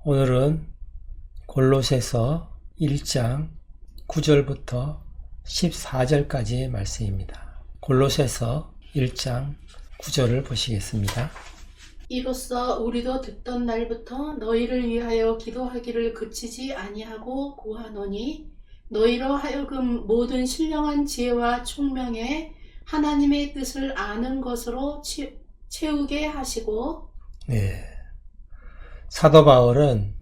오늘은 골로새서 1장 9절부터 14절까지의 말씀입니다. 골로새서 1장 9절을 보시겠습니다. 이로써 우리도 듣던 날부터 너희를 위하여 기도하기를 그치지 아니하고 구하노니 너희로 하여금 모든 신령한 지혜와 총명에 하나님의 뜻을 아는 것으로 채우게 하시고. 사도 바울은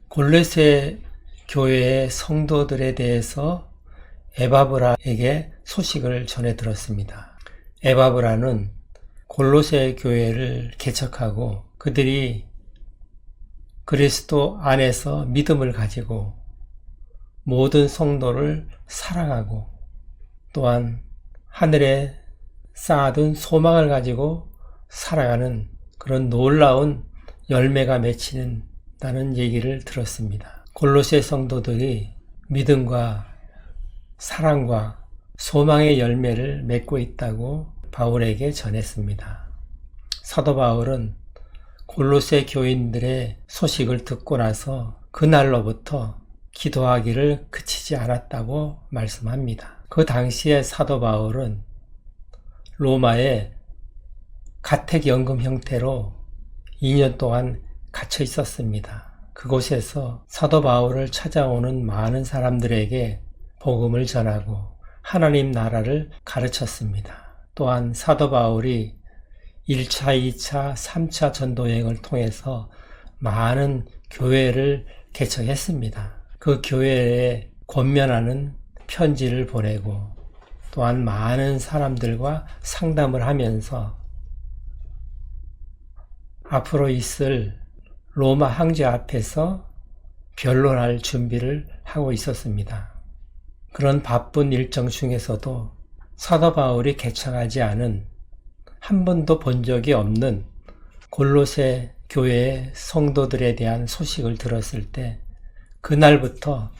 골로새 교회의 성도들에 대해서 에바브라에게 소식을 전해 들었습니다. 에바브라는 골로새 교회를 개척하고 그들이 그리스도 안에서 믿음을 가지고 모든 성도를 사랑하고 또한 하늘에 쌓아둔 소망을 가지고 살아가는 그런 놀라운 열매가 맺힌다는 얘기를 들었습니다. 골로새 성도들이 믿음과 사랑과 소망의 열매를 맺고 있다고 바울에게 전했습니다. 사도 바울은 골로새 교인들의 소식을 듣고 나서 그날로부터 기도하기를 그치지 않았다고 말씀합니다. 그 당시에 사도 바울은 로마에 가택연금 형태로 2년 동안 갇혀 있었습니다. 그곳에서 사도 바울을 찾아오는 많은 사람들에게 복음을 전하고 하나님 나라를 가르쳤습니다. 또한 사도 바울이 1차, 2차, 3차 전도여행을 통해서 많은 교회를 개척했습니다. 그 교회에 권면하는 편지를 보내고 또한 많은 사람들과 상담을 하면서 앞으로 있을 로마 황제 앞에서 변론할 준비를 하고 있었습니다. 그런 바쁜 일정 중에서도 사도 바울이 개척하지 않은 한 번도 본 적이 없는 골로새 교회의 성도들에 대한 소식을 들었을 때 그날부터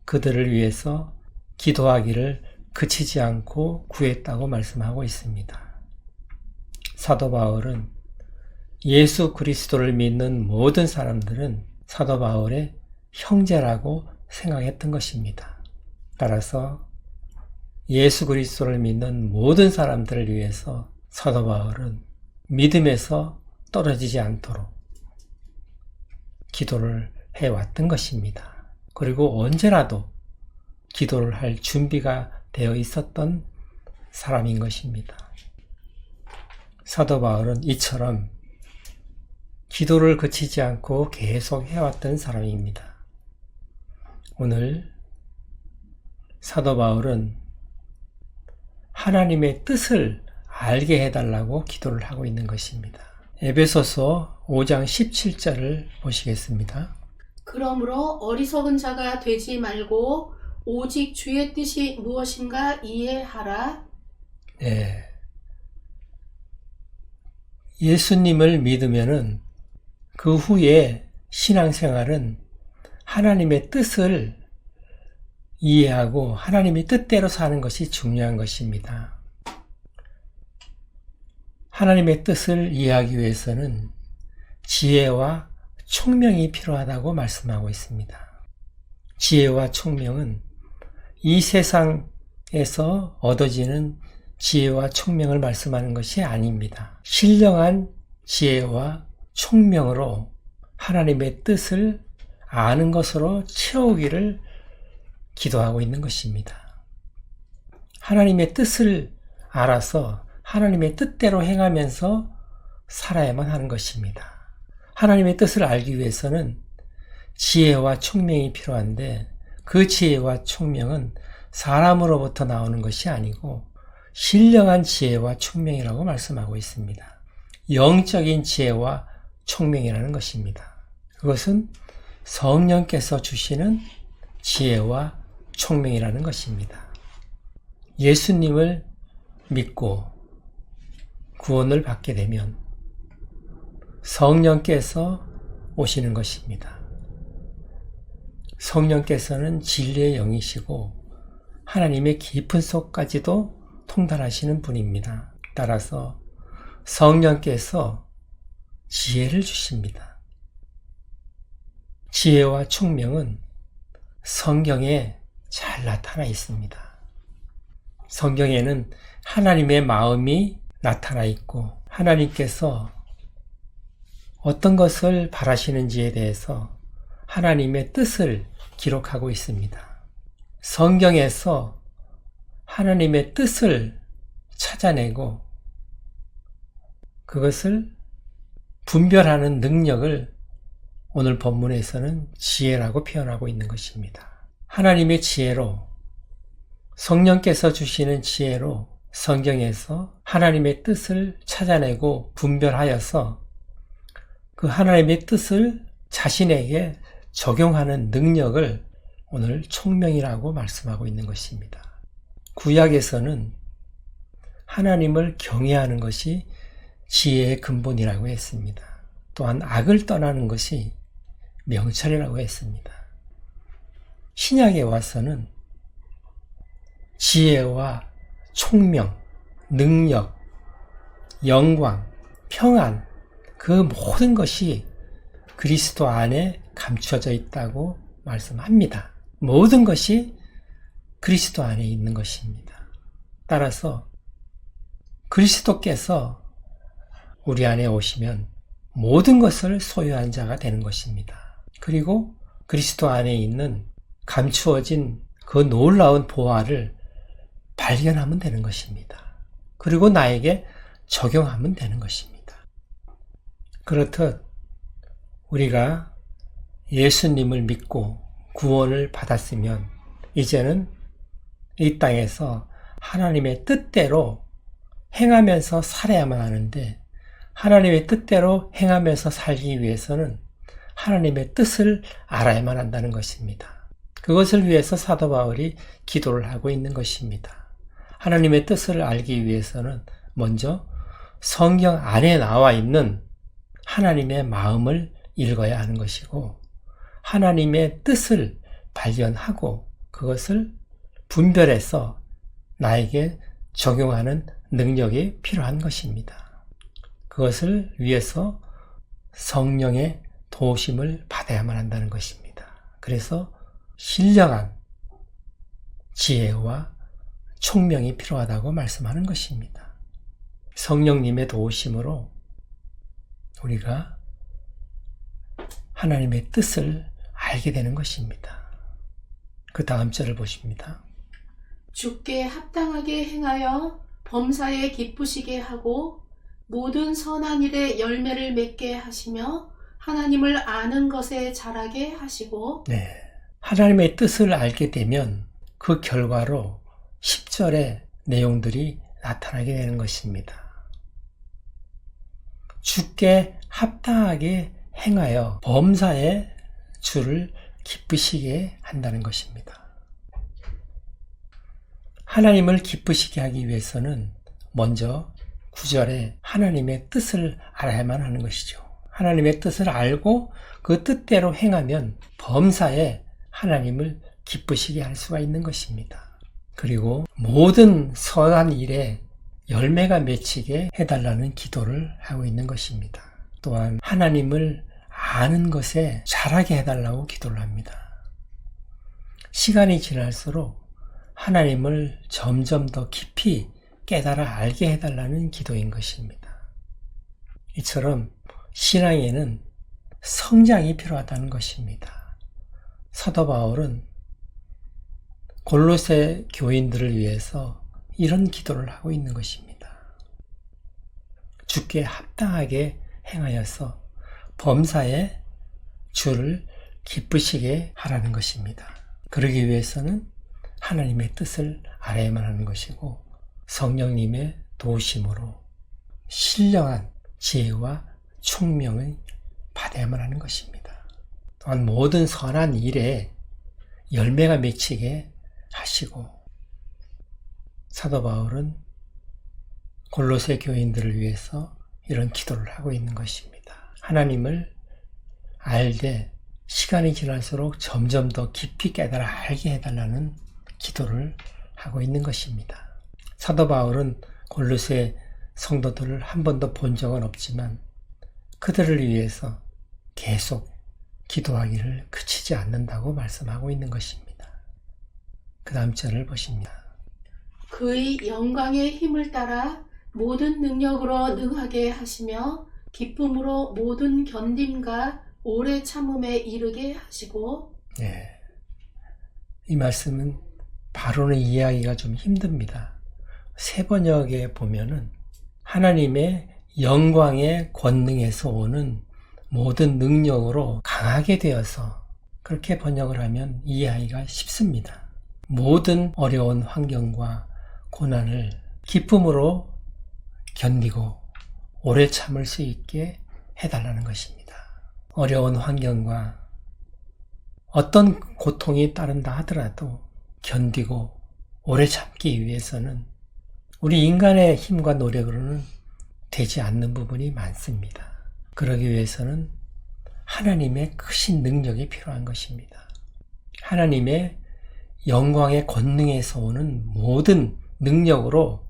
그들을 위해서 기도하기를 그치지 않고 구했다고 말씀하고 있습니다. 사도 바울은 예수 그리스도를 믿는 모든 사람들은 사도 바울의 형제라고 생각했던 것입니다. 따라서 예수 그리스도를 믿는 모든 사람들을 위해서 사도 바울은 믿음에서 떨어지지 않도록 기도를 해왔던 것입니다. 그리고 언제라도 기도를 할 준비가 되어 있었던 사람인 것입니다. 사도 바울은 이처럼 기도를 그치지 않고 계속 해왔던 사람입니다. 오늘 사도 바울은 하나님의 뜻을 알게 해달라고 기도를 하고 있는 것입니다. 에베소서 5장 17절을 보시겠습니다. 그러므로 어리석은 자가 되지 말고 오직 주의 뜻이 무엇인가 이해하라. 예수님을 믿으면은 그 후에 신앙생활은 하나님의 뜻을 이해하고 하나님의 뜻대로 사는 것이 중요한 것입니다. 하나님의 뜻을 이해하기 위해서는 지혜와 총명이 필요하다고 말씀하고 있습니다. 지혜와 총명은 이 세상에서 얻어지는 지혜와 총명을 말씀하는 것이 아닙니다. 신령한 지혜와 총명으로 하나님의 뜻을 아는 것으로 채우기를 기도하고 있는 것입니다. 하나님의 뜻을 알아서 하나님의 뜻대로 행하면서 살아야만 하는 것입니다. 하나님의 뜻을 알기 위해서는 지혜와 총명이 필요한데 그 지혜와 총명은 사람으로부터 나오는 것이 아니고 신령한 지혜와 총명이라고 말씀하고 있습니다. 영적인 지혜와 총명이라는 것입니다. 그것은 성령께서 주시는 지혜와 총명이라는 것입니다. 예수님을 믿고 구원을 받게 되면 성령께서 오시는 것입니다. 성령께서는 진리의 영이시고 하나님의 깊은 속까지도 통달하시는 분입니다. 따라서 성령께서 지혜를 주십니다. 지혜와 총명은 성경에 잘 나타나 있습니다. 성경에는 하나님의 마음이 나타나 있고 하나님께서 어떤 것을 바라시는지에 대해서 하나님의 뜻을 기록하고 있습니다. 성경에서 하나님의 뜻을 찾아내고 그것을 분별하는 능력을 오늘 본문에서는 지혜라고 표현하고 있는 것입니다. 하나님의 지혜로, 성령께서 주시는 지혜로 성경에서 하나님의 뜻을 찾아내고 분별하여서 그 하나님의 뜻을 자신에게 적용하는 능력을 오늘 총명이라고 말씀하고 있는 것입니다. 구약에서는 하나님을 경외하는 것이 지혜의 근본이라고 했습니다. 또한 악을 떠나는 것이 명철이라고 했습니다. 신약에 와서는 지혜와 총명, 능력, 영광, 평안, 그 모든 것이 그리스도 안에 감추어져 있다고 말씀합니다. 모든 것이 그리스도 안에 있는 것입니다. 따라서 그리스도께서 우리 안에 오시면 모든 것을 소유한 자가 되는 것입니다. 그리고 그리스도 안에 있는 감추어진 그 놀라운 보화를 발견하면 되는 것입니다. 그리고 나에게 적용하면 되는 것입니다. 그렇듯 우리가 예수님을 믿고 구원을 받았으면 이제는 이 땅에서 하나님의 뜻대로 행하면서 살아야만 하는데 하나님의 뜻대로 행하면서 살기 위해서는 하나님의 뜻을 알아야만 한다는 것입니다. 그것을 위해서 사도 바울이 기도를 하고 있는 것입니다. 하나님의 뜻을 알기 위해서는 먼저 성경 안에 나와 있는 하나님의 마음을 읽어야 하는 것이고 하나님의 뜻을 발견하고 그것을 분별해서 나에게 적용하는 능력이 필요한 것입니다. 그것을 위해서 성령의 도우심을 받아야만 한다는 것입니다. 그래서 신령한 지혜와 총명이 필요하다고 말씀하는 것입니다. 성령님의 도우심으로 우리가 하나님의 뜻을 알게 되는 것입니다. 그 다음 절을 보십니다. 주께 합당하게 행하여 범사에 기쁘시게 하고 모든 선한 일에 열매를 맺게 하시며 하나님을 아는 것에 자라게 하시고 하나님의 뜻을 알게 되면 그 결과로 10절의 내용들이 나타나게 되는 것입니다. 주께 합당하게 행하여 범사에 주를 기쁘시게 한다는 것입니다. 하나님을 기쁘시게 하기 위해서는 먼저 9절에 하나님의 뜻을 알아야만 하는 것이죠. 하나님의 뜻을 알고 그 뜻대로 행하면 범사에 하나님을 기쁘시게 할 수가 있는 것입니다. 그리고 모든 선한 일에 열매가 맺히게 해달라는 기도를 하고 있는 것입니다. 또한 하나님을 아는 것에 자라게 해달라고 기도를 합니다. 시간이 지날수록 하나님을 점점 더 깊이 깨달아 알게 해달라는 기도인 것입니다. 이처럼 신앙에는 성장이 필요하다는 것입니다. 사도 바울은 골로새 교인들을 위해서 이런 기도를 하고 있는 것입니다. 주께 합당하게 행하여서 범사에 주를 기쁘시게 하라는 것입니다. 그러기 위해서는 하나님의 뜻을 알아야만 하는 것이고 성령님의 도우심으로 신령한 지혜와 총명을 받아야만 하는 것입니다. 또한 모든 선한 일에 열매가 맺히게 하시고 사도 바울은 골로새 교인들을 위해서 이런 기도를 하고 있는 것입니다. 하나님을 알되 시간이 지날수록 점점 더 깊이 깨달아 알게 해달라는 기도를 하고 있는 것입니다. 사도 바울은 골로새 성도들을 한 번도 본 적은 없지만 그들을 위해서 계속 기도하기를 그치지 않는다고 말씀하고 있는 것입니다. 그 다음 절을 보십니다. 그의 영광의 힘을 따라 모든 능력으로 능하게 하시며 기쁨으로 모든 견딤과 오래 참음에 이르게 하시고. 예. 이 말씀은 바로는 이해하기가 좀 힘듭니다. 새 번역에 보면은 하나님의 영광의 권능에서 오는 모든 능력으로 강하게 되어서, 그렇게 번역을 하면 이해하기가 쉽습니다. 모든 어려운 환경과 고난을 기쁨으로 견디고 오래 참을 수 있게 해달라는 것입니다. 어려운 환경과 어떤 고통이 따른다 하더라도 견디고 오래 참기 위해서는 우리 인간의 힘과 노력으로는 되지 않는 부분이 많습니다. 그러기 위해서는 하나님의 크신 능력이 필요한 것입니다. 하나님의 영광의 권능에서 오는 모든 능력으로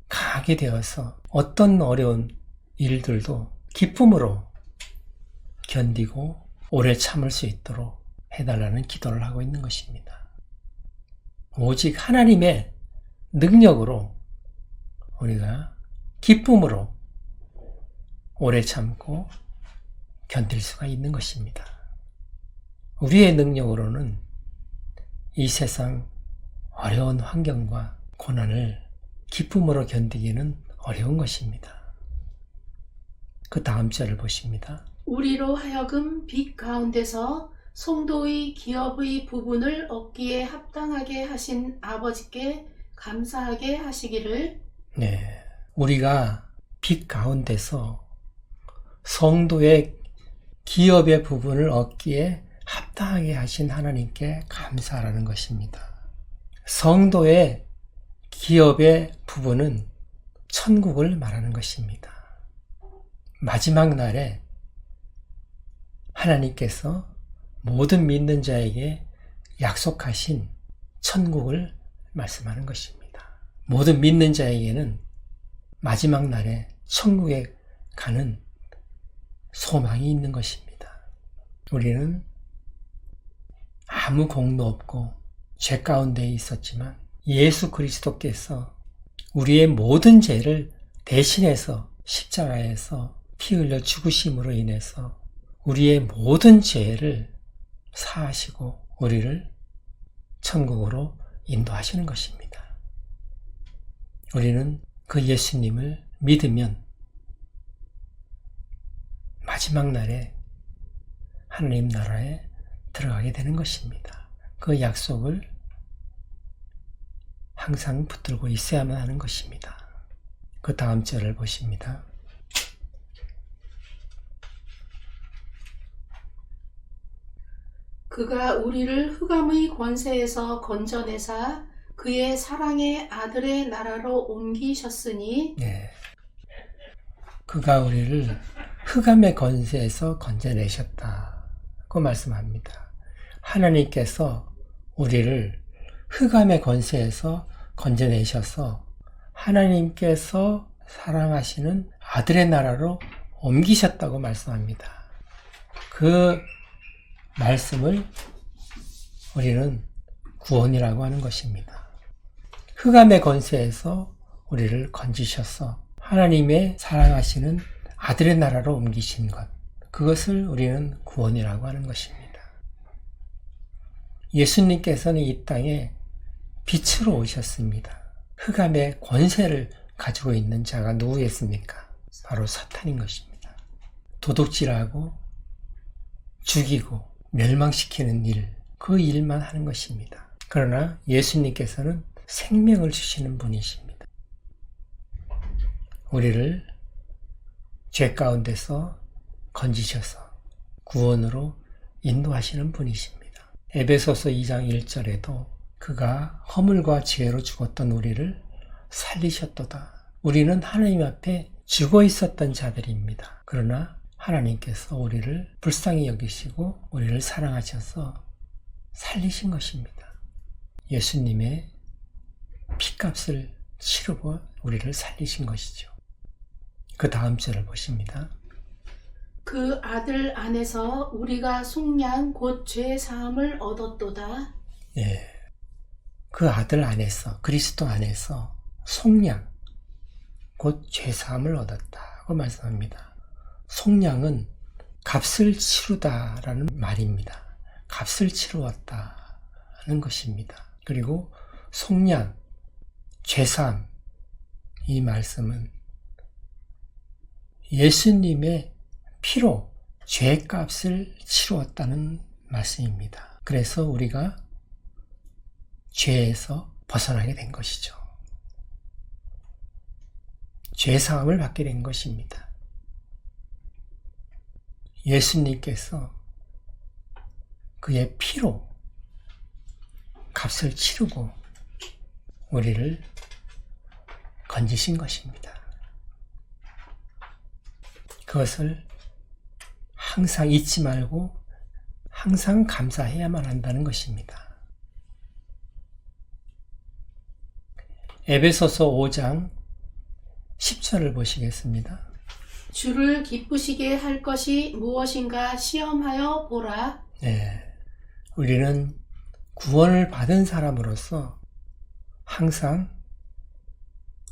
강하게 되어서 어떤 어려운 일들도 기쁨으로 견디고 오래 참을 수 있도록 해달라는 기도를 하고 있는 것입니다. 오직 하나님의 능력으로 우리가 기쁨으로 오래 참고 견딜 수가 있는 것입니다. 우리의 능력으로는 이 세상 어려운 환경과 고난을 기쁨으로 견디기는 어려운 것입니다. 그 다음 절을 보십니다. 우리로 하여금 빛 가운데서 성도의 기업의 부분을 얻기에 합당하게 하신 아버지께 감사하게 하시기를. 네, 우리가 빛 가운데서 성도의 기업의 부분을 얻기에 합당하게 하신 하나님께 감사하라는 것입니다. 성도의 기업의 부분은 천국을 말하는 것입니다. 마지막 날에 하나님께서 모든 믿는 자에게 약속하신 천국을 말씀하는 것입니다. 모든 믿는 자에게는 마지막 날에 천국에 가는 소망이 있는 것입니다. 우리는 아무 공도 없고 죄 가운데 있었지만 예수 그리스도께서 우리의 모든 죄를 대신해서 십자가에서 피 흘려 죽으심으로 인해서 우리의 모든 죄를 사하시고 우리를 천국으로 인도하시는 것입니다. 우리는 그 예수님을 믿으면 마지막 날에 하나님 나라에 들어가게 되는 것입니다. 그 약속을 항상 붙들고 있어야만 하는 것입니다. 그 다음 절을 보십니다. 그가 우리를 흑암의 권세에서 건져내사 그의 사랑의 아들의 나라로 옮기셨으니. 네. 그가 우리를 흑암의 권세에서 건져내셨다고 말씀합니다. 하나님께서 우리를 흑암의 권세에서 건져내셔서 하나님께서 사랑하시는 아들의 나라로 옮기셨다고 말씀합니다. 그 말씀을 우리는 구원이라고 하는 것입니다. 흑암의 권세에서 우리를 건지셔서 하나님의 사랑하시는 아들의 나라로 옮기신 것, 그것을 우리는 구원이라고 하는 것입니다. 예수님께서는 이 땅에 빛으로 오셨습니다. 흑암의 권세를 가지고 있는 자가 누구겠습니까? 바로 사탄인 것입니다. 도둑질하고 죽이고 멸망시키는 일, 그 일만 하는 것입니다. 그러나 예수님께서는 생명을 주시는 분이십니다. 우리를 죄 가운데서 건지셔서 구원으로 인도하시는 분이십니다. 에베소서 2장 1절에도 그가 허물과 죄로 죽었던 우리를 살리셨도다. 우리는 하나님 앞에 죽어 있었던 자들입니다. 그러나 하나님께서 우리를 불쌍히 여기시고 우리를 사랑하셔서 살리신 것입니다. 예수님의 피값을 치르고 우리를 살리신 것이죠. 그 다음 절을 보십니다. 그 아들 안에서 우리가 속량 곧 죄 사함을 얻었도다. 예. 그 아들 안에서, 그리스도 안에서 속량, 곧 죄 사함을 얻었다고 말씀합니다. 속량은 값을 치르다라는 말입니다. 값을 치루었다는 것입니다. 그리고 속량, 죄사함, 이 말씀은 예수님의 피로 죄값을 치루었다는 말씀입니다. 그래서 우리가 죄에서 벗어나게 된 것이죠. 죄사함을 받게 된 것입니다. 예수님께서 그의 피로 값을 치르고 우리를 건지신 것입니다. 그것을 항상 잊지 말고 항상 감사해야만 한다는 것입니다. 에베소서 5장 10절을 보시겠습니다. 주를 기쁘시게 할 것이 무엇인가 시험하여 보라. 네, 우리는 구원을 받은 사람으로서 항상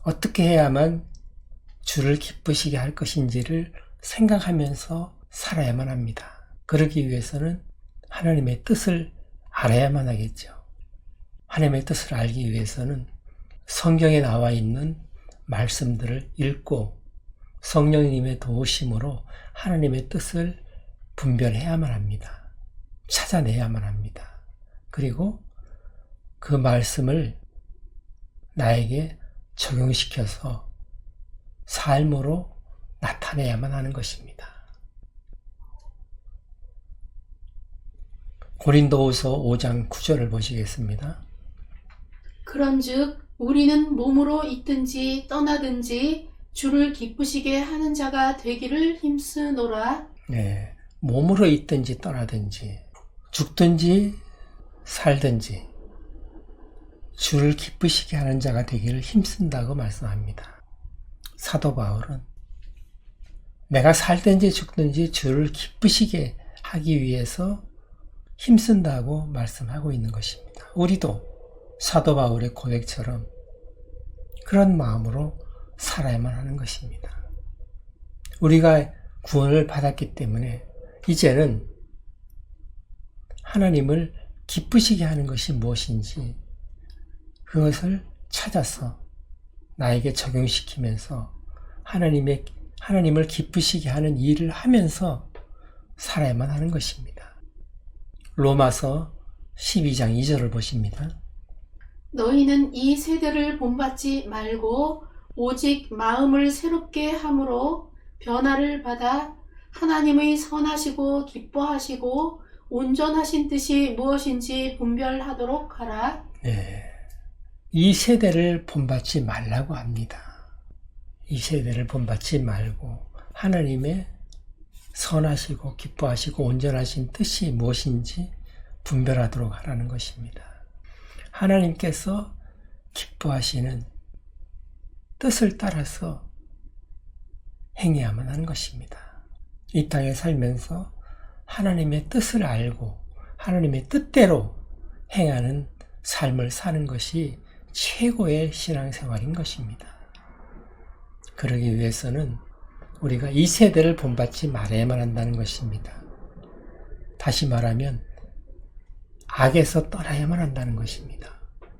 어떻게 해야만 주를 기쁘시게 할 것인지를 생각하면서 살아야만 합니다. 그러기 위해서는 하나님의 뜻을 알아야만 하겠죠. 하나님의 뜻을 알기 위해서는 성경에 나와 있는 말씀들을 읽고 성령님의 도우심으로 하나님의 뜻을 분별해야만 합니다. 찾아내야만 합니다. 그리고 그 말씀을 나에게 적용시켜서 삶으로 나타내야만 하는 것입니다. 고린도후서 5장 9절을 보시겠습니다. 그런즉 우리는 몸으로 있든지 떠나든지 주를 기쁘시게 하는 자가 되기를 힘쓰노라. 네, 몸으로 있든지 떠나든지 죽든지 살든지 주를 기쁘시게 하는 자가 되기를 힘쓴다고 말씀합니다. 사도 바울은 내가 살든지 죽든지 주를 기쁘시게 하기 위해서 힘쓴다고 말씀하고 있는 것입니다. 우리도 사도 바울의 고백처럼 그런 마음으로 살아야만 하는 것입니다. 우리가 구원을 받았기 때문에 이제는 하나님을 기쁘시게 하는 것이 무엇인지 그것을 찾아서 나에게 적용시키면서 하나님을 기쁘시게 하는 일을 하면서 살아야만 하는 것입니다. 로마서 12장 2절을 보십니다. 너희는 이 세대를 본받지 말고 오직 마음을 새롭게 함으로 변화를 받아 하나님의 선하시고 기뻐하시고 온전하신 뜻이 무엇인지 분별하도록 하라. 네, 이 세대를 본받지 말라고 합니다. 이 세대를 본받지 말고 하나님의 선하시고 기뻐하시고 온전하신 뜻이 무엇인지 분별하도록 하라는 것입니다. 하나님께서 기뻐하시는 뜻을 따라서 행해야만 하는 것입니다. 이 땅에 살면서 하나님의 뜻을 알고 하나님의 뜻대로 행하는 삶을 사는 것이 최고의 신앙생활인 것입니다. 그러기 위해서는 우리가 이 세대를 본받지 말아야만 한다는 것입니다. 다시 말하면 악에서 떠나야만 한다는 것입니다.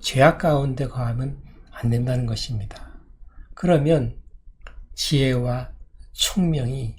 죄악 가운데 거하면 안 된다는 것입니다. 그러면 지혜와 총명이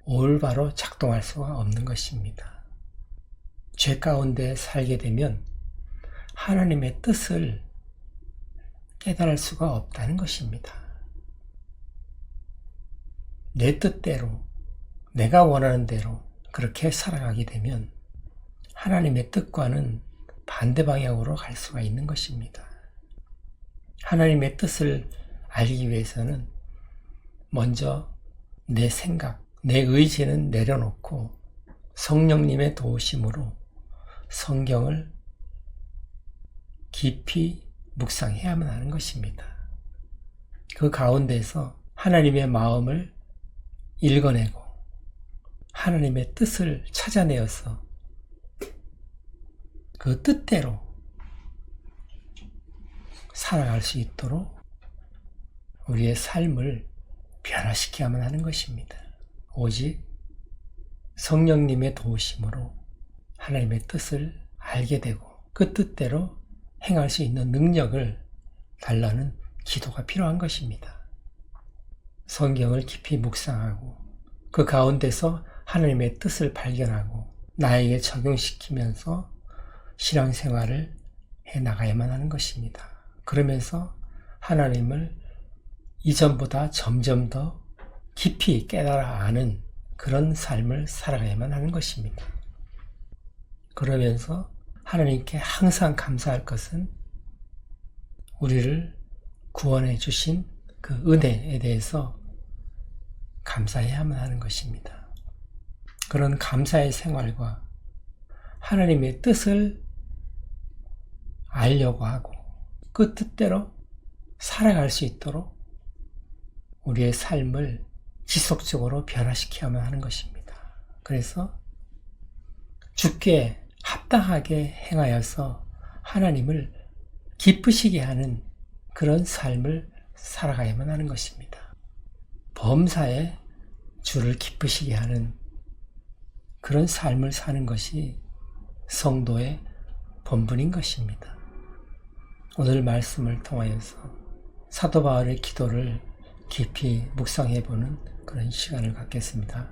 올바로 작동할 수가 없는 것입니다. 죄 가운데 살게 되면 하나님의 뜻을 깨달을 수가 없다는 것입니다. 내 뜻대로, 내가 원하는 대로 그렇게 살아가게 되면 하나님의 뜻과는 반대 방향으로 갈 수가 있는 것입니다. 하나님의 뜻을 알기 위해서는 먼저 내 생각, 내 의지는 내려놓고 성령님의 도우심으로 성경을 깊이 묵상해야만 하는 것입니다. 그 가운데서 하나님의 마음을 읽어내고 하나님의 뜻을 찾아내어서 그 뜻대로 살아갈 수 있도록 우리의 삶을 변화시켜야만 하는 것입니다. 오직 성령님의 도우심으로 하나님의 뜻을 알게 되고 그 뜻대로 행할 수 있는 능력을 달라는 기도가 필요한 것입니다. 성경을 깊이 묵상하고 그 가운데서 하나님의 뜻을 발견하고 나에게 적용시키면서 신앙생활을 해나가야만 하는 것입니다. 그러면서 하나님을 이전보다 점점 더 깊이 깨달아 아는 그런 삶을 살아가야만 하는 것입니다. 그러면서 하나님께 항상 감사할 것은 우리를 구원해 주신 그 은혜에 대해서 감사해야만 하는 것입니다. 그런 감사의 생활과 하나님의 뜻을 알려고 하고 그 뜻대로 살아갈 수 있도록 우리의 삶을 지속적으로 변화시켜야만 하는 것입니다. 그래서 주께 합당하게 행하여서 하나님을 기쁘시게 하는 그런 삶을 살아가야만 하는 것입니다. 범사에 주를 기쁘시게 하는 그런 삶을 사는 것이 성도의 본분인 것입니다. 오늘 말씀을 통하여서 사도 바울의 기도를 깊이 묵상해보는 그런 시간을 갖겠습니다.